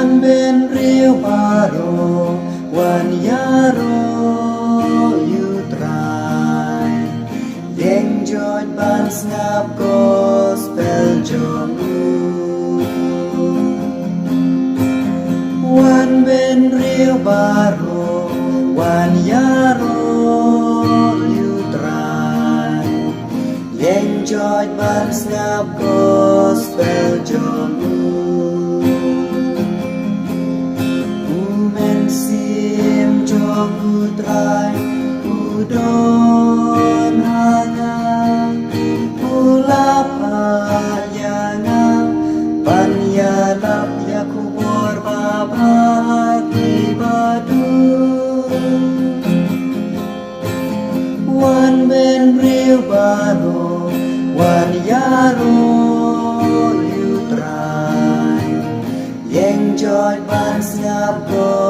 Wan ben rio baro, wan yaro you try. Deng George ban snap gospel jom Wan ben rio baro, wan yaro you try. Deng George ban snap gospel jom Sim jong utrai udon hangang ulapa yangang panyalap yakubor babati badu wan ben rio baro wan yaro you try Deng George ban snap go